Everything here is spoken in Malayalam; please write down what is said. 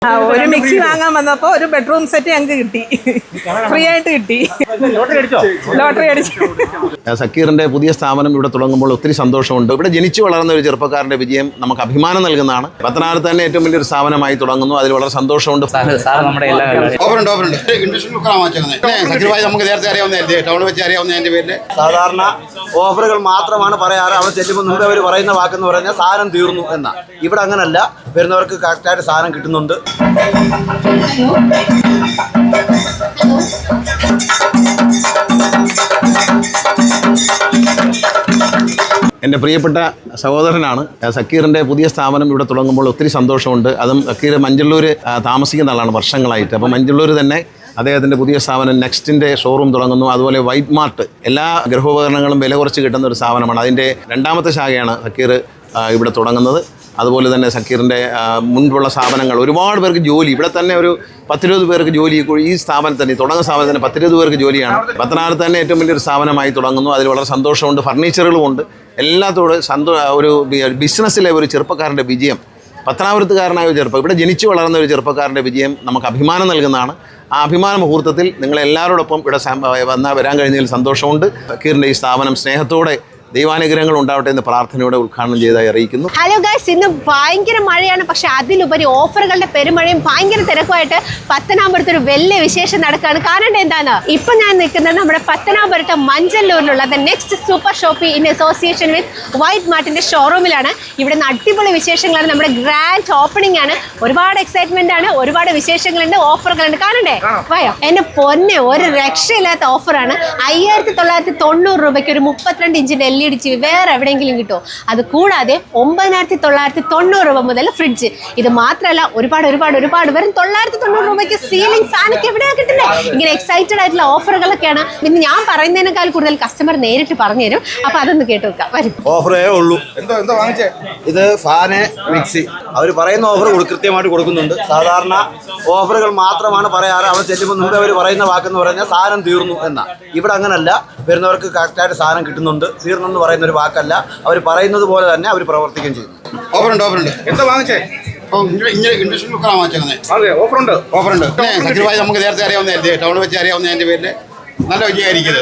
ഒരു മിക്സി വാങ്ങാൻ വന്നപ്പോ ഒരു ബെഡ്റൂം സെറ്റ് ഞങ്ങൾക്ക് കിട്ടി, ഫ്രീ ആയിട്ട് കിട്ടി. ലോട്ടറി അടിച്ചു. സക്കീറിന്റെ പുതിയ സ്ഥാപനം ഇവിടെ തുടങ്ങുമ്പോൾ ഒത്തിരി സന്തോഷമുണ്ട്. ഇവിടെ ജനിച്ചു വളർന്ന ഒരു ചെറുപ്പക്കാരന്റെ വിജയം നമുക്ക് അഭിമാനം നൽകുന്നതാണ്. പത്തനാപുരത്ത് തന്നെ ഏറ്റവും വലിയൊരു സ്ഥാപനമായി തുടങ്ങുന്നു. അതിൽ വളരെ സന്തോഷമുണ്ട്. നമുക്ക് നേരത്തെ അറിയാവുന്നതല്ലേ, ടൗൺ വെച്ച് അറിയാവുന്നതിന്റെ പേരിൽ സാധാരണ ഓഫറുകൾ മാത്രമാണ് പറയാറ്. അവർ ചെല്ലുമ്പോൾ മുമ്പേ അവർ പറയുന്ന വാക്കെന്ന് പറഞ്ഞാൽ സാധനം തീർന്നു എന്നാ. ഇവിടെ അങ്ങനല്ല, വരുന്നവർക്ക് കറക്റ്റായിട്ട് സാധനം കിട്ടുന്നുണ്ട്. എൻ്റെ പ്രിയപ്പെട്ട സഹോദരനാണ്. സക്കീറിൻ്റെ പുതിയ സ്ഥാപനം ഇവിടെ തുടങ്ങുമ്പോൾ ഒത്തിരി സന്തോഷമുണ്ട്. അതും സക്കീർ മഞ്ചള്ളൂർ താമസിക്കുന്ന ആളാണ് വർഷങ്ങളായിട്ട്. അപ്പോൾ മഞ്ചള്ളൂർ തന്നെ അദ്ദേഹത്തിൻ്റെ പുതിയ സ്ഥാപനം നെക്സ്റ്റിൻ്റെ ഷോറൂം തുടങ്ങുന്നു. അതുപോലെ വൈറ്റ് മാർട്ട്, എല്ലാ ഗൃഹോപകരണങ്ങളും വില കുറച്ച് കിട്ടുന്ന ഒരു സ്ഥാപനമാണ്. അതിൻ്റെ രണ്ടാമത്തെ ശാഖയാണ് സക്കീർ ഇവിടെ തുടങ്ങുന്നത്. അതുപോലെ തന്നെ സക്കീറിൻ്റെ മുൻപുള്ള സ്ഥാപനങ്ങൾ ഒരുപാട് പേർക്ക് ജോലി, ഇവിടെ തന്നെ ഒരു 10-20 പേർക്ക് ജോലി ഈ സ്ഥാപനത്തിന് തുടങ്ങുന്ന സ്ഥാപനത്തിന് 10-20 പേർക്ക് ജോലിയാണ്. പത്തനാപുരത്ത് തന്നെ ഏറ്റവും വലിയൊരു സ്ഥാപനമായി തുടങ്ങുന്നു. അതിൽ വളരെ സന്തോഷമുണ്ട്. ഫർണിച്ചറുകളുമുണ്ട്. എല്ലാത്തോട് ഒരു ബിസിനസ്സിലെ ഒരു ചെറുപ്പക്കാരൻ്റെ വിജയം, പത്തനാപുരത്തുകാരനായ ഒരു ഇവിടെ ജനിച്ചു വളർന്ന ഒരു ചെറുപ്പക്കാരൻ്റെ വിജയം നമുക്ക് അഭിമാനം നൽകുന്നതാണ്. ആ അഭിമാന മുഹൂർത്തത്തിൽ നിങ്ങളെല്ലാവരോടൊപ്പം ഇവിടെ വരാൻ കഴിഞ്ഞതിൽ സന്തോഷമുണ്ട്. സക്കീറിൻ്റെ ഈ സ്ഥാപനം സ്നേഹത്തോടെ ദൈവാനുഗ്രഹങ്ങൾ ഉണ്ടാവട്ടെ എന്ന് പ്രാർത്ഥനയോടെ ഉദ്ഘാടനം ചെയ്തായി അറിയിക്കുന്നു. ഹലോ ഗൈസ്, ഇന്ന് ഭയങ്കര മഴയാണ്. പക്ഷെ അതിലുപരി ഓഫറുകളുടെ പെരുമഴയും ഭയങ്കര തിരക്കുമായിട്ട് പത്തനാപുരത്ത് ഒരു വലിയ വിശേഷം നടക്കുകയാണ്. കാരണം എന്താണ്, ഇപ്പൊ ഞാൻ നിൽക്കുന്നത് നമ്മുടെ പത്തനാപുരത്ത് മഞ്ചല്ലൂരിലുള്ള the next super shop in association with white മാർട്ടിന്റെ ഷോറൂമിലാണ്. ഇവിടെ നിന്ന് അടിപൊളി വിശേഷങ്ങളാണ്. നമ്മുടെ ഗ്രാൻഡ് ഓപ്പണിംഗ് ആണ്. ഒരുപാട് എക്സൈറ്റ്മെന്റ് ആണ്, ഒരുപാട് വിശേഷങ്ങളുണ്ട്, ഓഫറുകളുണ്ട്. കാണണ്ടേ? വയോ എന്റെ പൊന്നെ, ഒരു രക്ഷയില്ലാത്ത ഓഫറാണ്. 5990 രൂപയ്ക്ക് ഒരു 32 ഇഞ്ചിന്റെ LED TV വേറെ എവിടെയെങ്കിലും കിട്ടുമോ? അത് കൂടാതെ 9990 രൂപ മുതൽ ഫ്രിഡ്ജ്. ഇത് മാത്രമല്ല, ഒരുപാട് വെറും 990 രൂപയ്ക്ക് സീലിംഗ് ഫാനൊക്കെ എവിടെയാ കിട്ടുന്നത്? ഇങ്ങനെ എക്സൈറ്റഡ് ആയിട്ടുള്ള ഓഫറുകളൊക്കെയാണ്. പിന്നെ ഞാൻ പറയുന്നതിനേക്കാൾ കൂടുതൽ കസ്റ്റമർ നേരിട്ട് പറഞ്ഞു തരും. അപ്പൊ അതൊന്ന് കേട്ടു വെക്കാം. വരും. ഓഫറേ ഉള്ളൂ. ഇത് ഫാന്, മിക്സി, അവർ പറയുന്ന ഓഫർ കൃത്യമായിട്ട് കൊടുക്കുന്നുണ്ട്. സാധാരണ ഓഫറുകൾ മാത്രമാണ് പറയാറ്. അവർ ചെല്ലുമ്പോൾ മുമ്പേ അവർ പറയുന്ന വാക്കെന്ന് പറഞ്ഞാൽ സാധനം തീർന്നു എന്നാ. ഇവിടെ അങ്ങനല്ല, വരുന്നവർക്ക് കറക്റ്റായിട്ട് സാധനം കിട്ടുന്നുണ്ട്. തീർന്നെന്ന് പറയുന്ന ഒരു വാക്കല്ല, അവർ പറയുന്നത് പോലെ തന്നെ അവർ പ്രവർത്തിക്കുകയും ചെയ്യുന്നു. ഓഫറുണ്ട്. എന്താ വാങ്ങിച്ചേ? ഇൻഡക്ഷൻ കുക്കറാണ് വാങ്ങിച്ചേക്കുന്നത്. ഓഫറുണ്ട്. നമുക്ക് നേരത്തെ അറിയാവുന്നതല്ലേ, ടൗൺ വെച്ച് അറിയാവുന്നതിന്റെ പേരിൽ നല്ല വിജയമായിരിക്കും.